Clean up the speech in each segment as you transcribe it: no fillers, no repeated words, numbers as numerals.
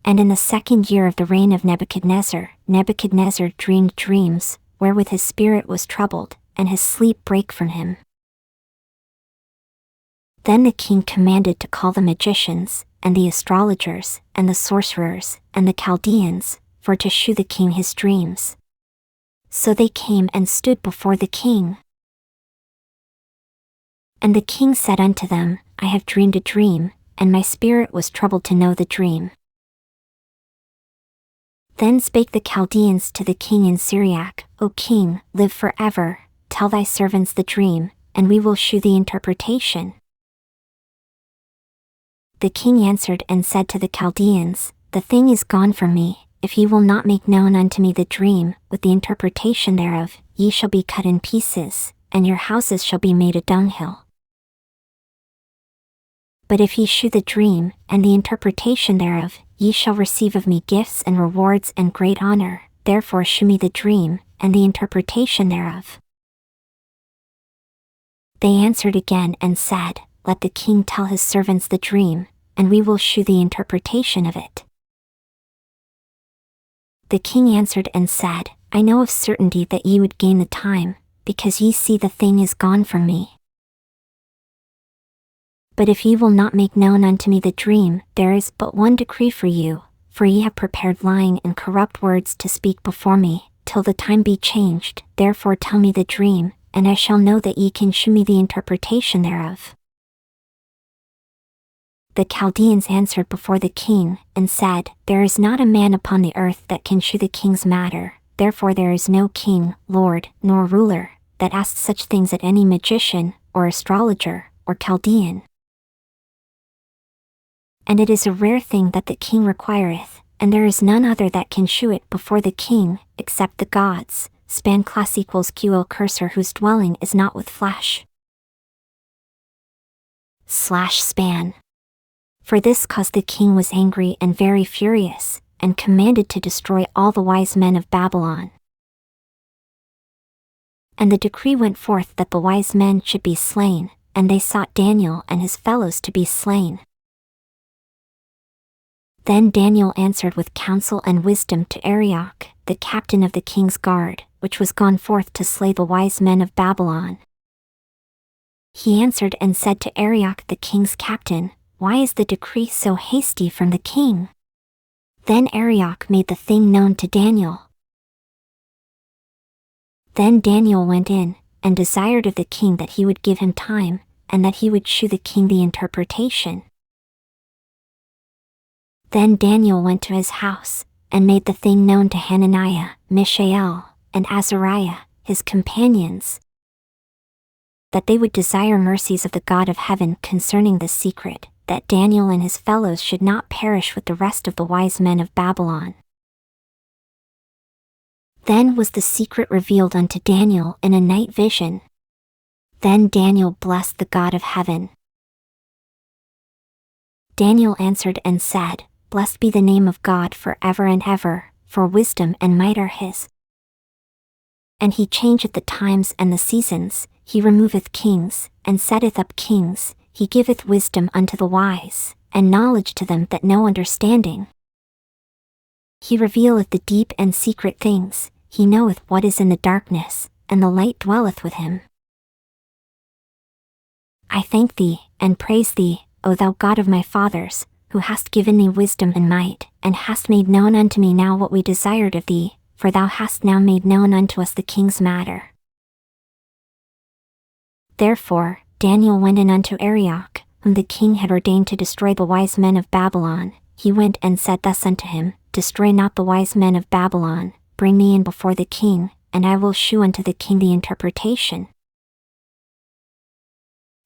And in the 2nd year of the reign of Nebuchadnezzar, Nebuchadnezzar dreamed dreams, wherewith his spirit was troubled, and his sleep brake from him. Then the king commanded to call the magicians, and the astrologers, and the sorcerers, and the Chaldeans, for to shew the king his dreams. So they came and stood before the king. And the king said unto them, I have dreamed a dream, and my spirit was troubled to know the dream. Then spake the Chaldeans to the king in Syriac, O king, live forever, tell thy servants the dream, and we will shew the interpretation. The king answered and said to the Chaldeans, The thing is gone from me, if ye will not make known unto me the dream, with the interpretation thereof, ye shall be cut in pieces, and your houses shall be made a dunghill. But if ye shew the dream, and the interpretation thereof, ye shall receive of me gifts and rewards and great honor, therefore shew me the dream, and the interpretation thereof. They answered again and said, Let the king tell his servants the dream, and we will shew the interpretation of it. The king answered and said, I know of certainty that ye would gain the time, because ye see the thing is gone from me. But if ye will not make known unto me the dream, there is but one decree for you, for ye have prepared lying and corrupt words to speak before me, till the time be changed. Therefore tell me the dream, and I shall know that ye can shew me the interpretation thereof. The Chaldeans answered before the king, and said, There is not a man upon the earth that can shew the king's matter, therefore there is no king, lord, nor ruler, that asks such things at any magician, or astrologer, or Chaldean. And it is a rare thing that the king requireth, and there is none other that can shew it before the king, except the gods, span class equals QL cursor whose dwelling is not with flesh. /span. For this cause the king was angry and very furious, and commanded to destroy all the wise men of Babylon. And the decree went forth that the wise men should be slain, and they sought Daniel and his fellows to be slain. Then Daniel answered with counsel and wisdom to Arioch, the captain of the king's guard, which was gone forth to slay the wise men of Babylon. He answered and said to Arioch the king's captain, Why is the decree so hasty from the king? Then Arioch made the thing known to Daniel. Then Daniel went in, and desired of the king that he would give him time, and that he would shew the king the interpretation. Then Daniel went to his house, and made the thing known to Hananiah, Mishael, and Azariah, his companions, that they would desire mercies of the God of heaven concerning this secret, that Daniel and his fellows should not perish with the rest of the wise men of Babylon. Then was the secret revealed unto Daniel in a night vision. Then Daniel blessed the God of heaven. Daniel answered and said, Blessed be the name of God for ever and ever, for wisdom and might are his. And he changeth the times and the seasons, he removeth kings, and setteth up kings, he giveth wisdom unto the wise, and knowledge to them that know understanding. He revealeth the deep and secret things, he knoweth what is in the darkness, and the light dwelleth with him. I thank thee, and praise thee, O thou God of my fathers, who hast given thee wisdom and might, and hast made known unto me now what we desired of thee, for thou hast now made known unto us the king's matter. Therefore Daniel went in unto Arioch, whom the king had ordained to destroy the wise men of Babylon. He went and said thus unto him, Destroy not the wise men of Babylon, bring me in before the king, and I will shew unto the king the interpretation.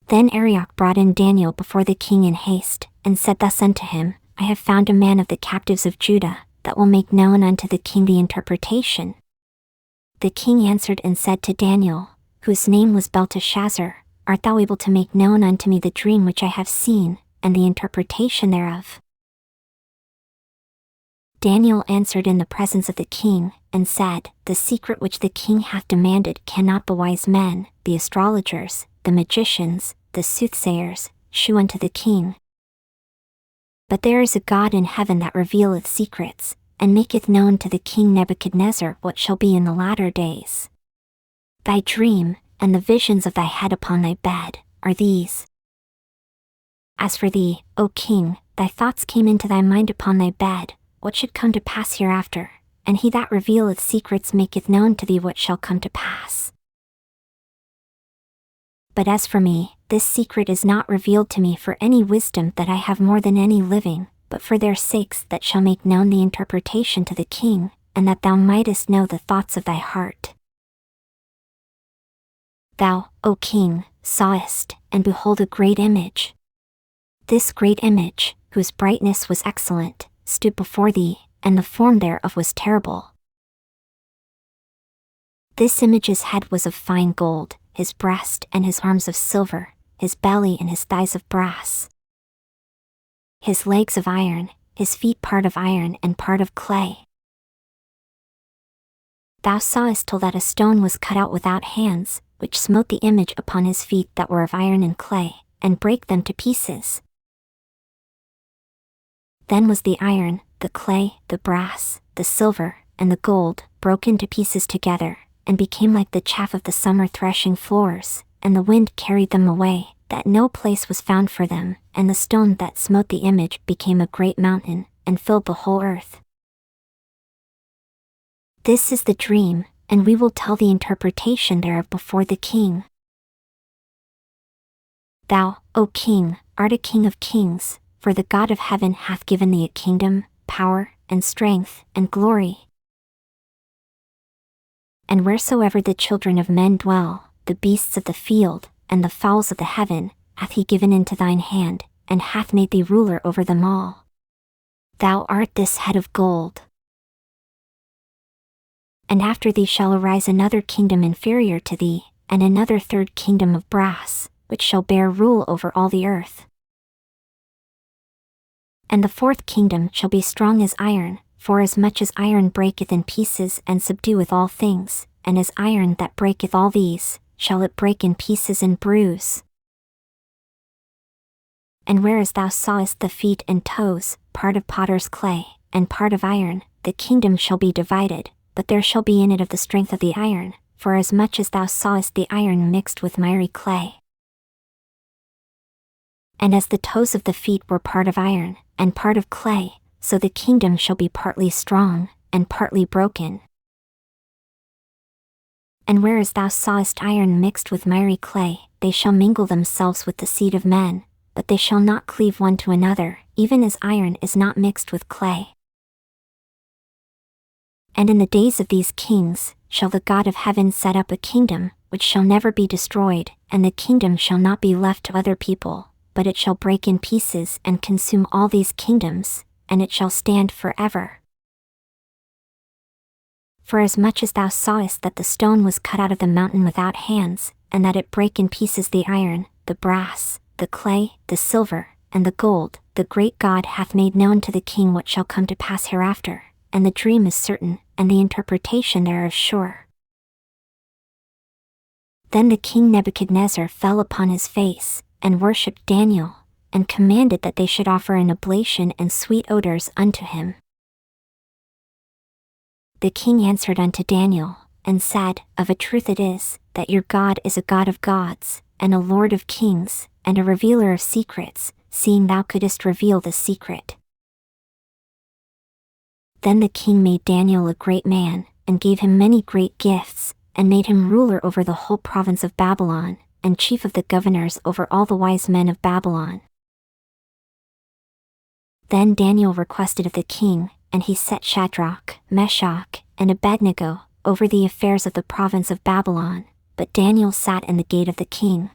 Then Arioch brought in Daniel before the king in haste, and said thus unto him, I have found a man of the captives of Judah, that will make known unto the king the interpretation. The king answered and said to Daniel, whose name was Belteshazzar, Art thou able to make known unto me the dream which I have seen, and the interpretation thereof? Daniel answered in the presence of the king, and said, The secret which the king hath demanded cannot the wise men, the astrologers, the magicians, the soothsayers, shew unto the king. But there is a God in heaven that revealeth secrets, and maketh known to the king Nebuchadnezzar what shall be in the latter days. Thy dream, and the visions of thy head upon thy bed, are these. As for thee, O king, thy thoughts came into thy mind upon thy bed, what should come to pass hereafter, and he that revealeth secrets maketh known to thee what shall come to pass. But as for me, this secret is not revealed to me for any wisdom that I have more than any living, but for their sakes that shall make known the interpretation to the king, and that thou mightest know the thoughts of thy heart. Thou, O king, sawest, and behold a great image. This great image, whose brightness was excellent, stood before thee, and the form thereof was terrible. This image's head was of fine gold, his breast and his arms of silver, his belly and his thighs of brass, his legs of iron, his feet part of iron and part of clay. Thou sawest till that a stone was cut out without hands, which smote the image upon his feet that were of iron and clay, and brake them to pieces. Then was the iron, the clay, the brass, the silver, and the gold, broken to pieces together, and became like the chaff of the summer threshing floors, and the wind carried them away, that no place was found for them, and the stone that smote the image became a great mountain, and filled the whole earth. This is the dream, and we will tell the interpretation thereof before the king. Thou, O king, art a king of kings, for the God of heaven hath given thee a kingdom, power, and strength, and glory. And wheresoever the children of men dwell, the beasts of the field, and the fowls of the heaven, hath he given into thine hand, and hath made thee ruler over them all. Thou art this head of gold. And after thee shall arise another kingdom inferior to thee, and another third kingdom of brass, which shall bear rule over all the earth. And the fourth kingdom shall be strong as iron, for as much as iron breaketh in pieces and subdueth all things, and as iron that breaketh all these, shall it break in pieces and bruise. And whereas thou sawest the feet and toes, part of potter's clay, and part of iron, the kingdom shall be divided, but there shall be in it of the strength of the iron, for as much as thou sawest the iron mixed with miry clay. And as the toes of the feet were part of iron, and part of clay, so the kingdom shall be partly strong, and partly broken. And whereas thou sawest iron mixed with miry clay, they shall mingle themselves with the seed of men, but they shall not cleave one to another, even as iron is not mixed with clay. And in the days of these kings, shall the God of heaven set up a kingdom, which shall never be destroyed, and the kingdom shall not be left to other people, but it shall break in pieces and consume all these kingdoms, and it shall stand forever. For as much as thou sawest that the stone was cut out of the mountain without hands, and that it brake in pieces the iron, the brass, the clay, the silver, and the gold, the great God hath made known to the king what shall come to pass hereafter, and the dream is certain, and the interpretation thereof sure. Then the king Nebuchadnezzar fell upon his face, and worshipped Daniel, and commanded that they should offer an oblation and sweet odors unto him. The king answered unto Daniel, and said, Of a truth it is, that your God is a God of gods, and a Lord of kings, and a revealer of secrets, seeing thou couldest reveal the secret. Then the king made Daniel a great man, and gave him many great gifts, and made him ruler over the whole province of Babylon, and chief of the governors over all the wise men of Babylon. Then Daniel requested of the king, and he set Shadrach, Meshach, and Abednego over the affairs of the province of Babylon, but Daniel sat in the gate of the king.